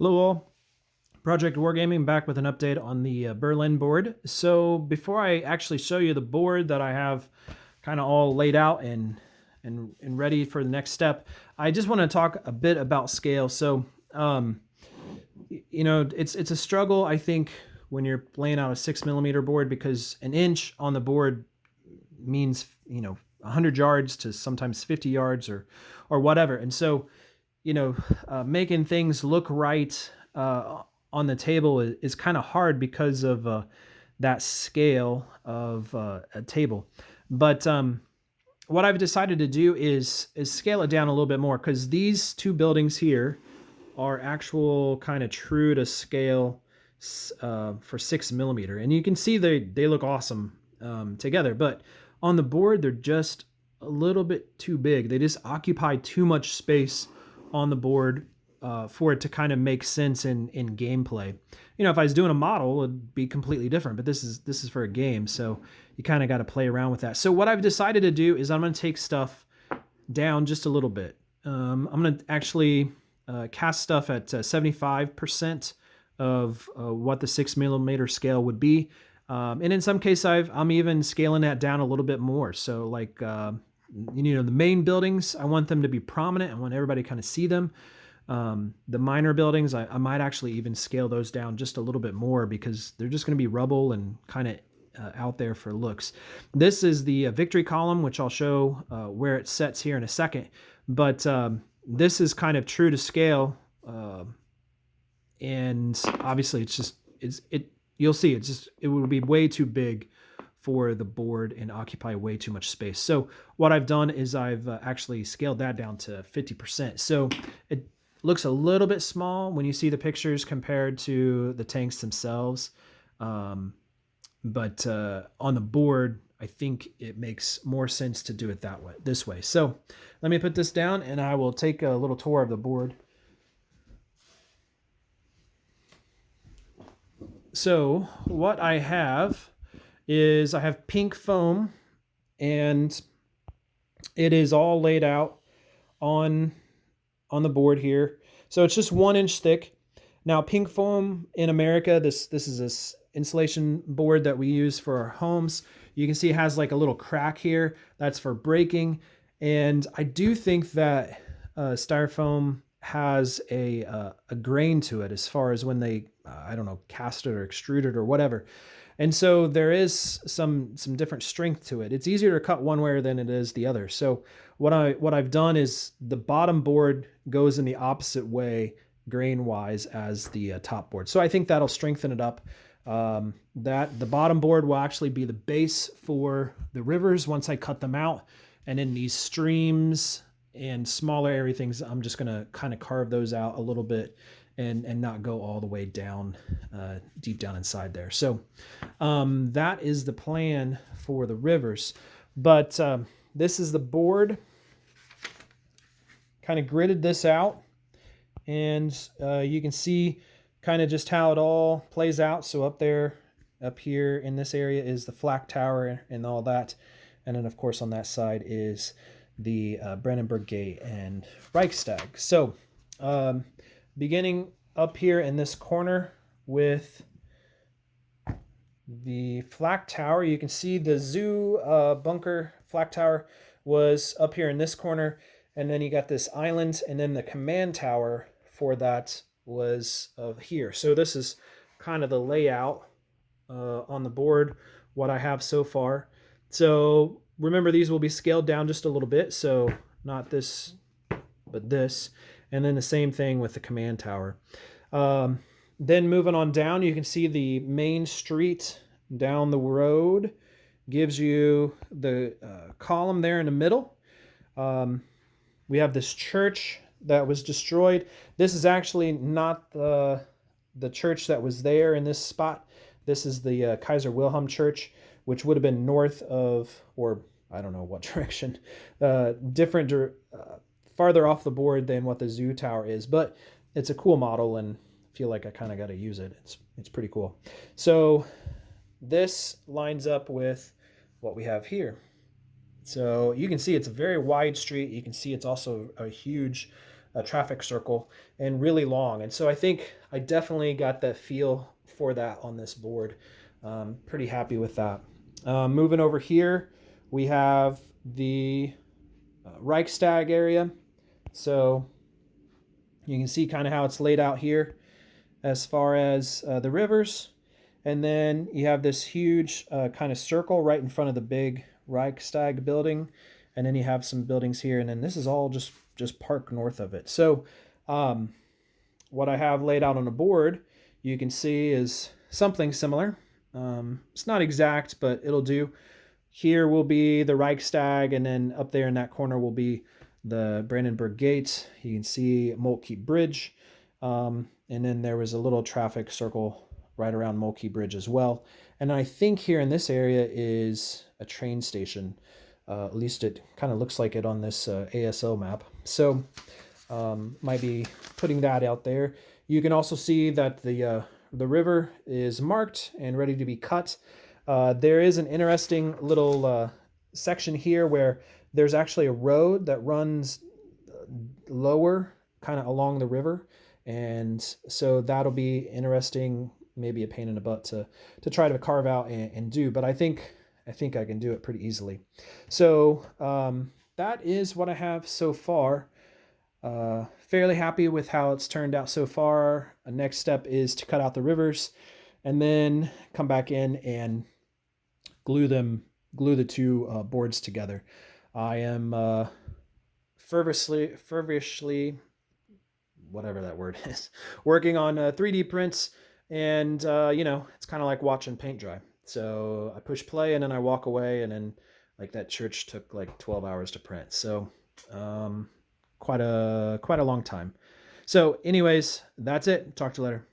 Hello all, Project Wargaming back with an update on the Berlin board. So before I actually show you the board that I have kind of all laid out and ready for the next step, I just want to talk a bit about scale. So it's a struggle, I think, when you're laying out a 6mm board, because an inch on the board means 100 yards to sometimes 50 yards or whatever. And so making things look right on the table is kind of hard because of that scale of a table. But what I've decided to do is scale it down a little bit more, because these two buildings here are actual kind of true to scale for 6mm, and you can see they look awesome together. But on the board, they're just a little bit too big. They just occupy too much space on the board for it to kind of make sense in gameplay. If I was doing a model, it'd be completely different, but this is for a game, so you kind of got to play around with that. So what I've decided to do is I'm going to take stuff down just a little bit. I'm going to actually cast stuff at 75% of what the 6mm scale would be. And in some cases, I'm even scaling that down a little bit more. So like, the main buildings, I want them to be prominent. I want everybody to kind of see them. The minor buildings, I might actually even scale those down just a little bit more, because they're just going to be rubble and kind of out there for looks. This is the victory column, which I'll show where it sets here in a second. But this is kind of true to scale. And obviously you'll see it would be way too big for the board and occupy way too much space. So what I've done is I've actually scaled that down to 50%. So it looks a little bit small when you see the pictures compared to the tanks themselves. But on the board, I think it makes more sense to do it this way. So let me put this down and I will take a little tour of the board. So what I have is I have pink foam, and it is all laid out on the board here. So it's just 1 inch thick. Now, pink foam in America, this is this insulation board that we use for our homes. You can see it has like a little crack here. That's for breaking. And I do think that styrofoam has a grain to it as far as when they, I don't know, cast it or extrude it or whatever. And so there is some different strength to it. It's easier to cut one way than it is the other. So what I've done is the bottom board goes in the opposite way grain wise as the top board. So I think that'll strengthen it up. That the bottom board will actually be the base for the rivers once I cut them out. And in these streams and smaller area things, I'm just going to kind of carve those out a little bit and not go all the way down, deep down inside there. So that is the plan for the rivers. But this is the board. Kind of gridded this out, and you can see kind of just how it all plays out. So up here in this area is the flak tower and all that. And then of course on that side is the Brandenburg Gate and Reichstag. So beginning up here in this corner with the flak tower, you can see the zoo bunker flak tower was up here in this corner. And then you got this island, and then the command tower for that was here. So this is kind of the layout on the board, what I have so far. So remember, these will be scaled down just a little bit. So not this, but this. And then the same thing with the command tower. Then moving on down, you can see the main street down the road gives you the column there in the middle. We have this church that was destroyed. This is actually not the church that was there in this spot. This is the Kaiser Wilhelm Church, which would have been north of, or I don't know what direction, farther off the board than what the zoo tower is. But it's a cool model, and I feel like I kind of got to use it. It's pretty cool. So this lines up with what we have here. So you can see it's a very wide street. You can see it's also a huge a traffic circle and really long. And so I think I definitely got that feel for that on this board. Pretty happy with that. Moving over here, we have the Reichstag area. So you can see kind of how it's laid out here as far as the rivers. And then you have this huge kind of circle right in front of the big Reichstag building. And then you have some buildings here. And then this is all just park north of it. So what I have laid out on the board, you can see is something similar. It's not exact, but it'll do. Here will be the Reichstag, and then up there in that corner will be the Brandenburg Gate. You can see Moltke Bridge, and then there was a little traffic circle right around Moltke Bridge as well. And I think here in this area is a train station. At least it kind of looks like it on this ASL map. So might be putting that out there. You can also see that the river is marked and ready to be cut. There is an interesting little section here where there's actually a road that runs lower kind of along the river. And so that'll be interesting, maybe a pain in the butt to try to carve out and do. But I think I can do it pretty easily. So that is what I have so far. Fairly happy with how it's turned out so far. The next step is to cut out the rivers and then come back in and glue the two boards together. I am feverishly, whatever that word is, working on 3D prints, and it's kind of like watching paint dry. So I push play and then I walk away, and then like that church took like 12 hours to print. So quite a long time. So anyways, that's it. Talk to you later.